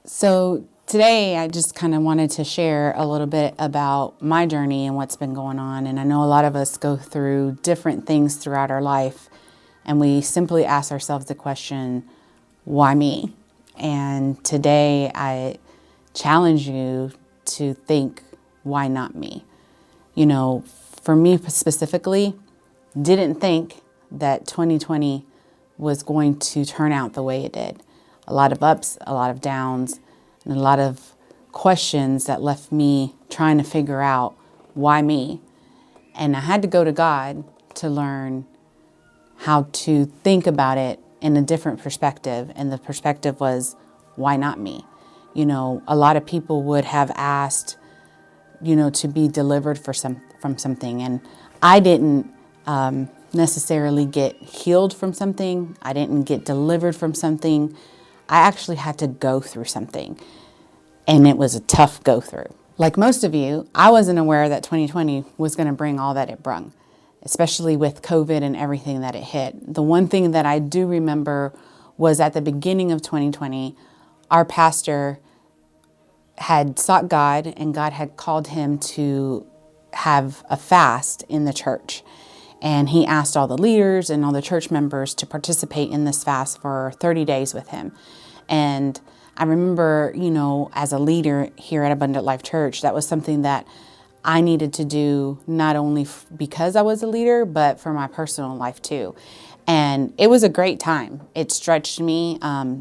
So today I just kind of wanted to share a little bit about my journey and what's been going on. And I know a lot of us go through different things throughout our life, and we simply ask ourselves the question, why me? And today I challenge you to think, why not me? You know, for me specifically, didn't think that 2020 was going to turn out the way it did. A lot of ups, a lot of downs, and a lot of questions that left me trying to figure out why me. And I had to go to God to learn how to think about it in a different perspective. And the perspective was, why not me? You know, a lot of people would have asked, to be delivered from something. And I didn't necessarily get healed from something. I didn't get delivered from something. I actually had to go through something, and it was a tough go through. Like most of you, I wasn't aware that 2020 was going to bring all that it brung, especially with COVID and everything that it hit. The one thing that I do remember was at the beginning of 2020, our pastor had sought God, and God had called him to have a fast in the church. And he asked all the leaders and all the church members to participate in this fast for 30 days with him. And I remember, as a leader here at Abundant Life Church, that was something that I needed to do, not only because I was a leader, but for my personal life too. And it was a great time. It stretched me,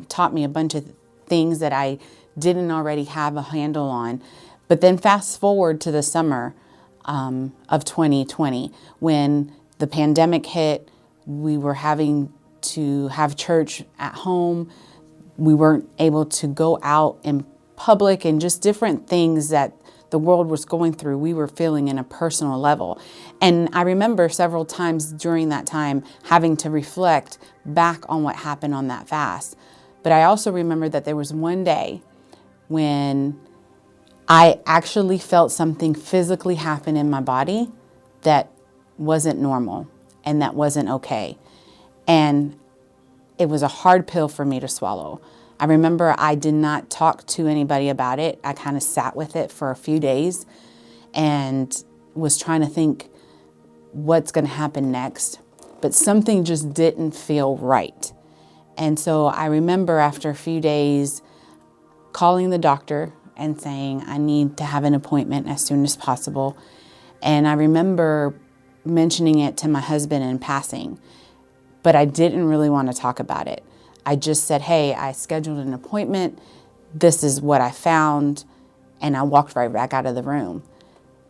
taught me a bunch of things that I didn't already have a handle on. But then fast forward to the summer of 2020, when the pandemic hit, we were having to have church at home. We weren't able to go out in public, and just different things that the world was going through, we were feeling in a personal level. And I remember several times during that time having to reflect back on what happened on that fast. But I also remember that there was one day when I actually felt something physically happen in my body that wasn't normal and that wasn't okay. And it was a hard pill for me to swallow. I remember I did not talk to anybody about it. I kind of sat with it for a few days and was trying to think what's going to happen next. But something just didn't feel right. And so I remember after a few days calling the doctor and saying, I need to have an appointment as soon as possible. And I remember mentioning it to my husband in passing, but I didn't really want to talk about it. I just said, hey, I scheduled an appointment. This is what I found. And I walked right back out of the room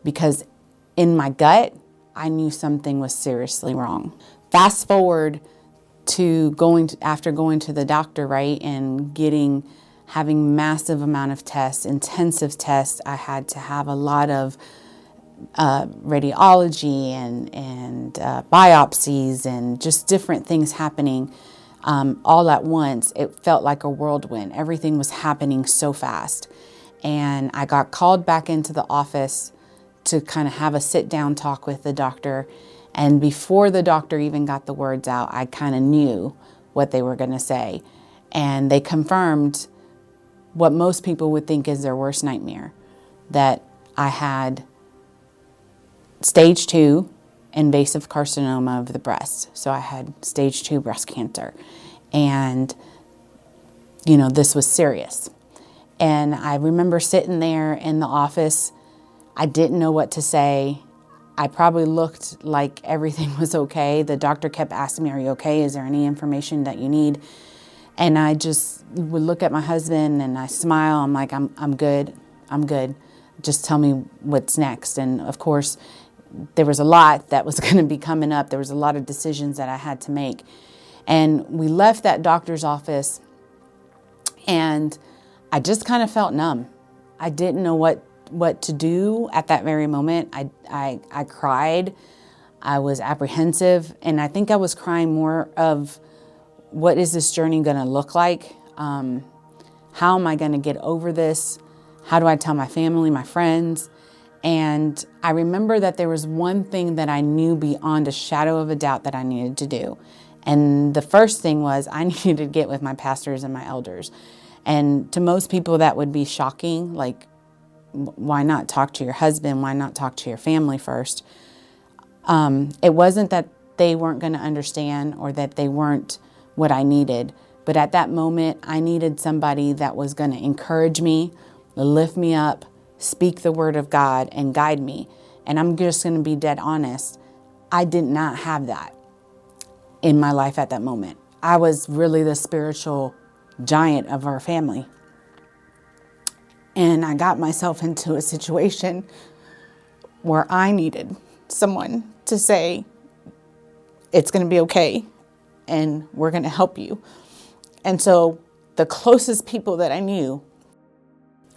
because in my gut, I knew something was seriously wrong. Fast forward to after going to the doctor, right, and having massive amount of tests, intensive tests. I had to have a lot of radiology and biopsies and just different things happening all at once. It felt like a whirlwind. Everything was happening so fast. And I got called back into the office to kind of have a sit-down talk with the doctor. And before the doctor even got the words out, I kind of knew what they were going to say. And they confirmed what most people would think is their worst nightmare, that I had stage 2 invasive carcinoma of the breast. So I had stage 2 breast cancer. And, this was serious. And I remember sitting there in the office. I didn't know what to say. I probably looked like everything was okay. The doctor kept asking me, are you okay? Is there any information that you need? And I just would look at my husband and I smile. I'm like, I'm good. I'm good. Just tell me what's next. And of course, there was a lot that was going to be coming up. There was a lot of decisions that I had to make. And we left that doctor's office and I just kind of felt numb. I didn't know what to do at that very moment. I cried. I was apprehensive. And I think I was crying more of, what is this journey going to look like? How am I going to get over this? How do I tell my family, my friends? And I remember that there was one thing that I knew beyond a shadow of a doubt that I needed to do. And the first thing was I needed to get with my pastors and my elders. And to most people that would be shocking, like, why not talk to your husband? Why not talk to your family first? It wasn't that they weren't going to understand or that they weren't what I needed. But at that moment, I needed somebody that was going to encourage me, lift me up, speak the word of God, and guide me. And I'm just going to be dead honest. I did not have that in my life at that moment. I was really the spiritual giant of our family. And I got myself into a situation where I needed someone to say, it's going to be okay, and we're going to help you. And so the closest people that I knew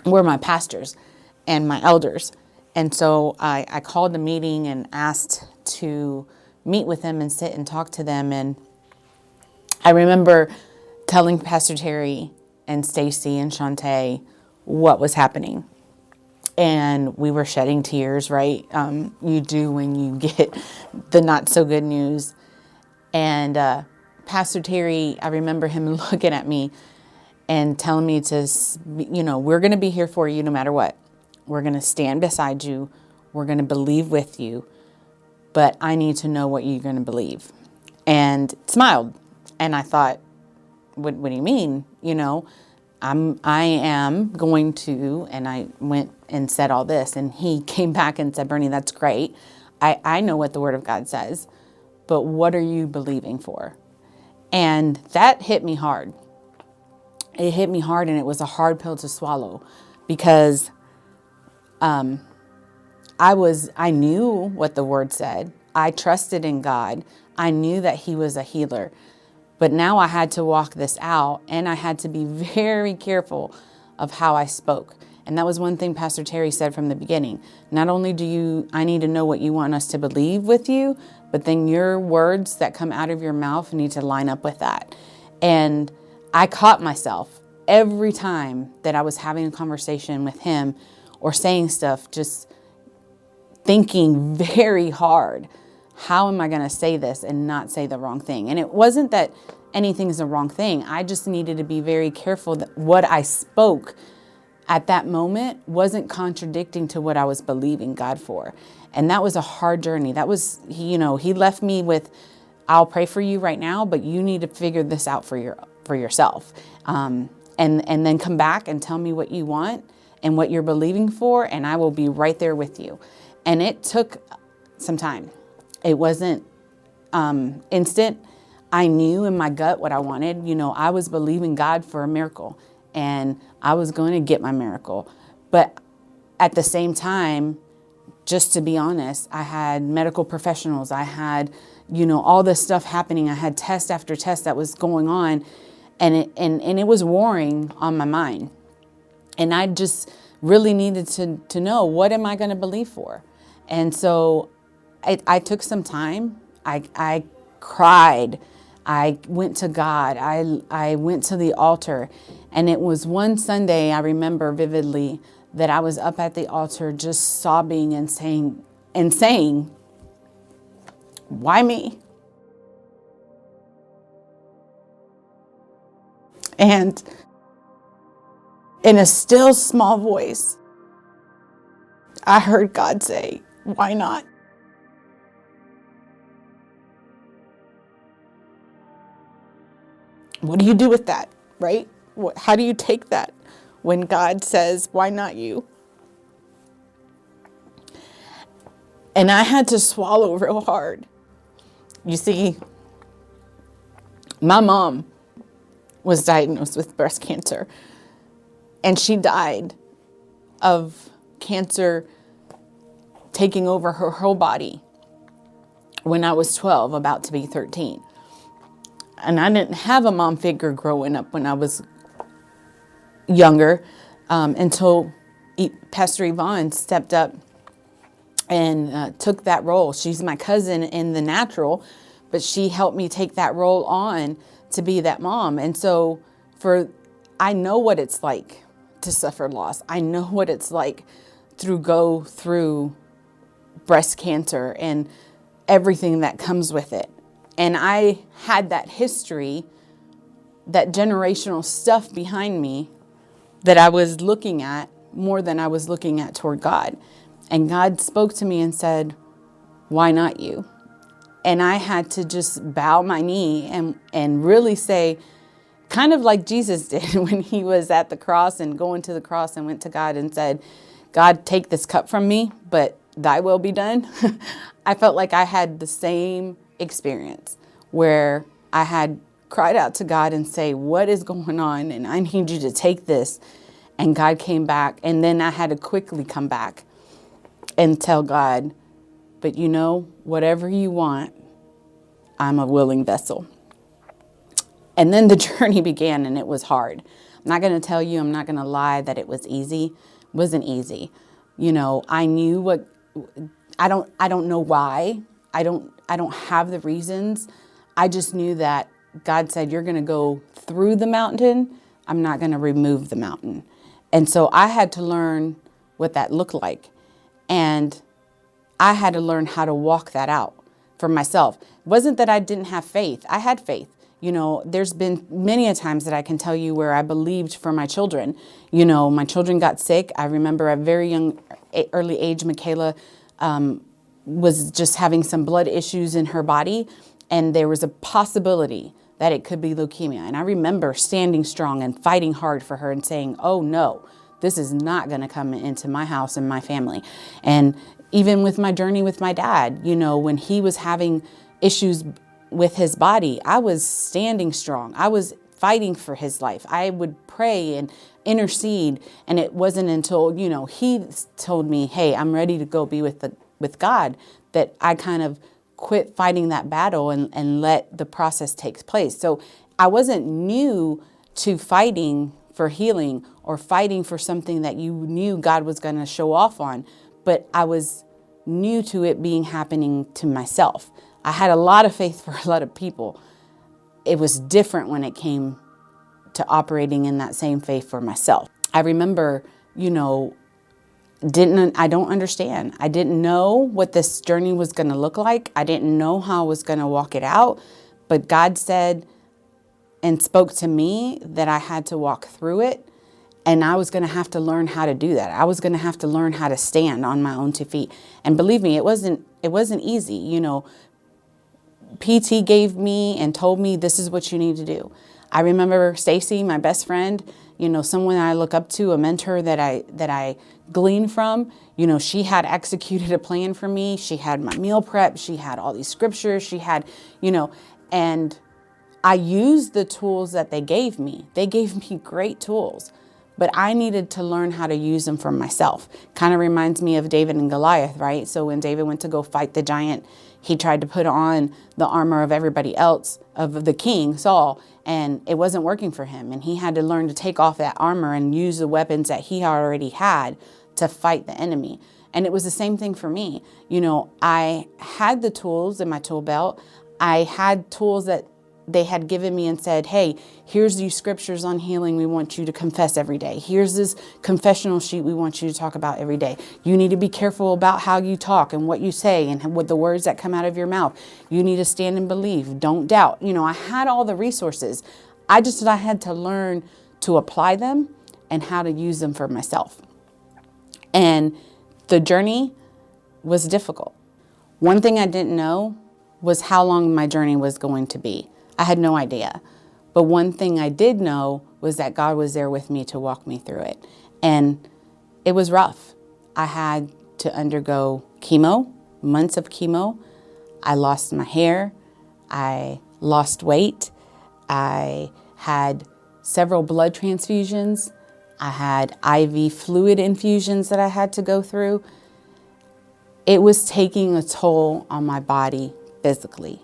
were my pastors and my elders. And so I called a meeting and asked to meet with them and sit and talk to them. And I remember telling Pastor Terry and Stacy and Shantae what was happening. And we were shedding tears, right? You do when you get the not so good news. And Pastor Terry, I remember him looking at me and telling me to, we're going to be here for you no matter what. We're going to stand beside you. We're going to believe with you. But I need to know what you're going to believe. And smiled. And I thought, what do you mean? I am going to, and I went and said all this. And he came back and said, Bernie, that's great. I know what the Word of God says. But what are you believing for? And that hit me hard. It hit me hard, and it was a hard pill to swallow because I knew what the Word said. I trusted in God. I knew that He was a healer. But now I had to walk this out, and I had to be very careful of how I spoke. And that was one thing Pastor Terry said from the beginning. Not only I need to know what you want us to believe with you, but then your words that come out of your mouth need to line up with that. And I caught myself every time that I was having a conversation with him or saying stuff, just thinking very hard, how am I going to say this and not say the wrong thing? And it wasn't that anything is the wrong thing. I just needed to be very careful that what I spoke at that moment wasn't contradicting to what I was believing God for. And that was a hard journey. That was, he left me with, I'll pray for you right now, but you need to figure this out for yourself. And then come back and tell me what you want and what you're believing for, and I will be right there with you. And it took some time. It wasn't instant. I knew in my gut what I wanted. I was believing God for a miracle, and I was going to get my miracle. But at the same time, just to be honest, I had medical professionals. I had, all this stuff happening. I had test after test that was going on, and it was warring on my mind. And I just really needed to know, what am I going to believe for? And so I took some time. I cried. I went to God. I went to the altar. And it was one Sunday, I remember vividly, that I was up at the altar just sobbing and saying, why me? And in a still small voice, I heard God say, why not? What do you do with that, right? How do you take that when God says, why not you? And I had to swallow real hard. You see, my mom was diagnosed with breast cancer, and she died of cancer taking over her whole body when I was 12, about to be 13. And I didn't have a mom figure growing up when I was younger until Pastor Yvonne stepped up and took that role. She's my cousin in the natural, but she helped me take that role on to be that mom. And so I know what it's like to suffer loss. I know what it's like to go through breast cancer and everything that comes with it. And I had that history, that generational stuff behind me that I was looking at more than I was looking at toward God. And God spoke to me and said, why not you? And I had to just bow my knee and really say, kind of like Jesus did when he was at the cross and going to the cross and went to God and said, God, take this cup from me, but thy will be done. I felt like I had the same experience where I had cried out to God and say, what is going on? And I need you to take this. And God came back. And then I had to quickly come back and tell God, but you know, whatever you want, I'm a willing vessel. And then the journey began, and it was hard. I'm not going to tell you, I'm not going to lie that it was easy. It wasn't easy. You know, I knew what, I don't know why. I don't have the reasons. I just knew that God said, you're going to go through the mountain. I'm not going to remove the mountain. And so I had to learn what that looked like. And I had to learn how to walk that out for myself. It wasn't that I didn't have faith. I had faith. You know, there's been many a times that I can tell you where I believed for my children. You know, my children got sick. I remember at a very young, early age, Michaela was just having some blood issues in her body. And there was a possibility that it could be leukemia. And I remember standing strong and fighting hard for her and saying, oh no, this is not going to come into my house and my family. And even with my journey with my dad, you know, when he was having issues with his body, I was standing strong. I was fighting for his life. I would pray and intercede. And it wasn't until, you know, he told me, hey, I'm ready to go be with God, that I kind of quit fighting that battle and let the process take place. So I wasn't new to fighting for healing or fighting for something that you knew God was going to show off on, but I was new to it being happening to myself. I had a lot of faith for a lot of people. It was different when it came to operating in that same faith for myself. I remember, you know, I don't understand. I didn't know what this journey was going to look like. I didn't know how I was going to walk it out, but God said and spoke to me that I had to walk through it. And I was going to have to learn how to do that. I was going to have to learn how to stand on my own 2 feet. And believe me, it wasn't easy. You know, PT gave me and told me this is what you need to do. I remember Stacy, my best friend, you know, someone I look up to, a mentor that I glean from. You know, she had executed a plan for me. She had my meal prep. She had all these scriptures. She had, you know, and I used the tools that they gave me. They gave me great tools, but I needed to learn how to use them for myself. Kind of reminds me of David and Goliath, right? So when David went to go fight the giant, he tried to put on the armor of everybody else, of the king, Saul, and it wasn't working for him. And he had to learn to take off that armor and use the weapons that he already had to fight the enemy. And it was the same thing for me. You know, I had the tools in my tool belt. I had tools that they had given me and said, hey, here's these scriptures on healing we want you to confess every day. Here's this confessional sheet we want you to talk about every day. You need to be careful about how you talk and what you say and what the words that come out of your mouth. You need to stand and believe. Don't doubt. You know, I had all the resources. I had to learn to apply them and how to use them for myself. And the journey was difficult. One thing I didn't know was how long my journey was going to be. I had no idea. But one thing I did know was that God was there with me to walk me through it. And it was rough. I had to undergo chemo, months of chemo. I lost my hair. I lost weight. I had several blood transfusions. I had IV fluid infusions that I had to go through. It was taking a toll on my body physically.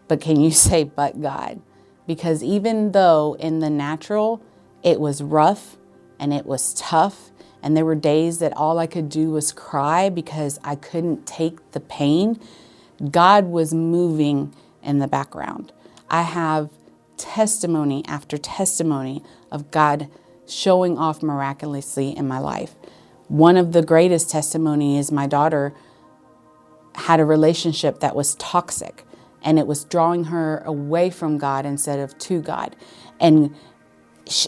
But can you say, but God? Because even though in the natural, it was rough and it was tough, and there were days that all I could do was cry because I couldn't take the pain, God was moving in the background. I have testimony after testimony of God showing off miraculously in my life. One of the greatest testimony is my daughter had a relationship that was toxic. And it was drawing her away from God instead of to God. And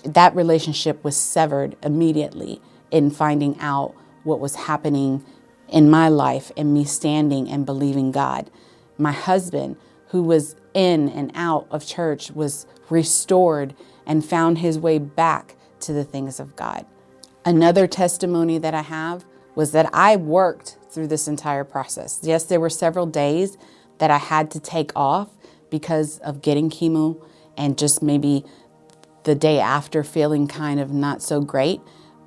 that relationship was severed immediately in finding out what was happening in my life and me standing and believing God. My husband, who was in and out of church, was restored and found his way back to the things of God. Another testimony that I have was that I worked through this entire process. Yes, there were several days that I had to take off because of getting chemo and just maybe the day after feeling kind of not so great.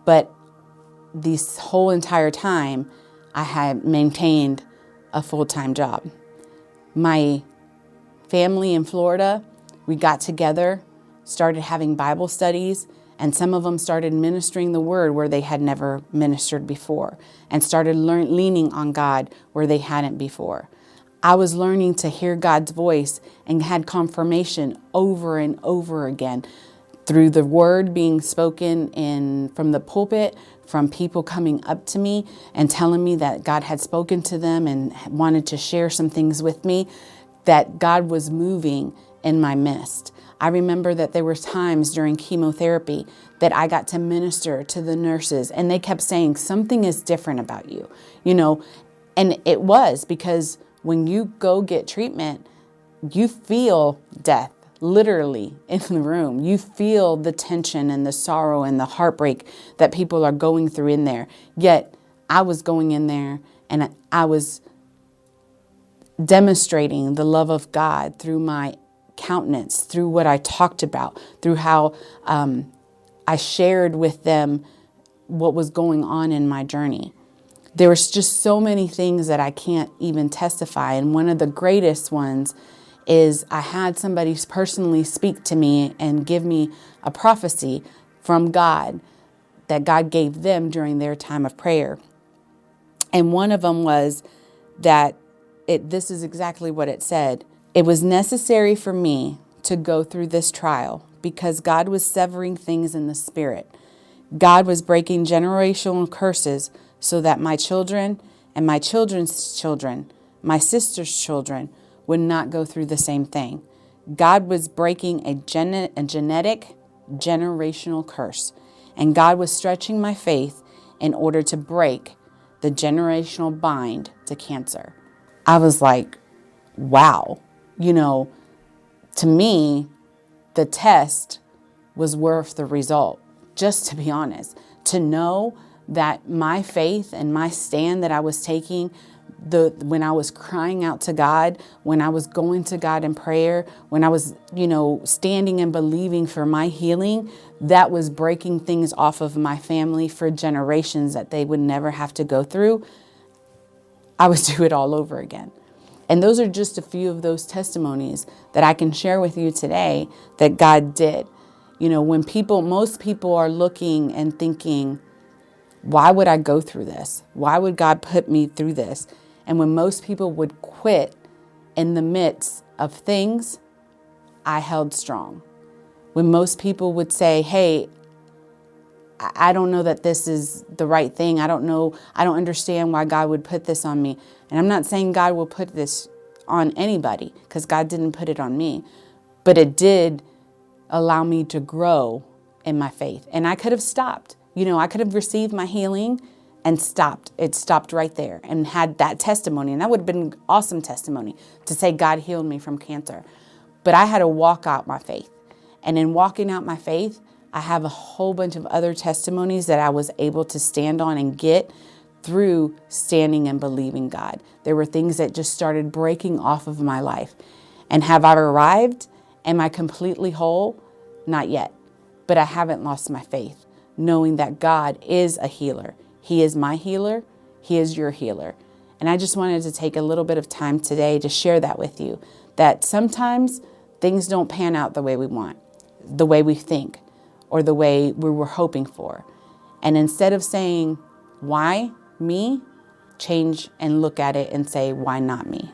But this whole entire time, I had maintained a full-time job. My family in Florida, we got together, started having Bible studies, and some of them started ministering the word where they had never ministered before, and started leaning on God where they hadn't before. I was learning to hear God's voice and had confirmation over and over again through the word being spoken from the pulpit, from people coming up to me and telling me that God had spoken to them and wanted to share some things with me, that God was moving in my midst. I remember that there were times during chemotherapy that I got to minister to the nurses, and they kept saying, something is different about you, and it was because when you go get treatment, you feel death literally in the room. You feel the tension and the sorrow and the heartbreak that people are going through in there. Yet I was going in there and I was demonstrating the love of God through my countenance, through what I talked about, through how I shared with them what was going on in my journey. There was just so many things that I can't even testify. And one of the greatest ones is I had somebody personally speak to me and give me a prophecy from God that God gave them during their time of prayer. And one of them was that this is exactly what it said. It was necessary for me to go through this trial because God was severing things in the spirit. God was breaking generational curses so that my children and my children's children, my sister's children, would not go through the same thing. God was breaking a genetic generational curse, and God was stretching my faith in order to break the generational bind to cancer. I was like, wow, to me, the test was worth the result, just to be honest, to know that my faith and my stand that I was taking, when I was crying out to God, when I was going to God in prayer, when I was, standing and believing for my healing, that was breaking things off of my family for generations that they would never have to go through. I would do it all over again. And those are just a few of those testimonies that I can share with you today that God did. When most people are looking and thinking, why would I go through this? Why would God put me through this? And when most people would quit in the midst of things, I held strong. When most people would say, hey, I don't know that this is the right thing. I don't understand why God would put this on me. And I'm not saying God will put this on anybody because God didn't put it on me. But it did allow me to grow in my faith. And I could have stopped. I could have received my healing and stopped. It stopped right there and had that testimony. And that would have been an awesome testimony to say God healed me from cancer. But I had to walk out my faith. And in walking out my faith, I have a whole bunch of other testimonies that I was able to stand on and get through standing and believing God. There were things that just started breaking off of my life. And have I arrived? Am I completely whole? Not yet. But I haven't lost my faith, knowing that God is a healer. He is my healer. He is your healer. And I just wanted to take a little bit of time today to share that with you, that sometimes things don't pan out the way we want, the way we think, or the way we were hoping for. And instead of saying, why me, change and look at it and say, why not me?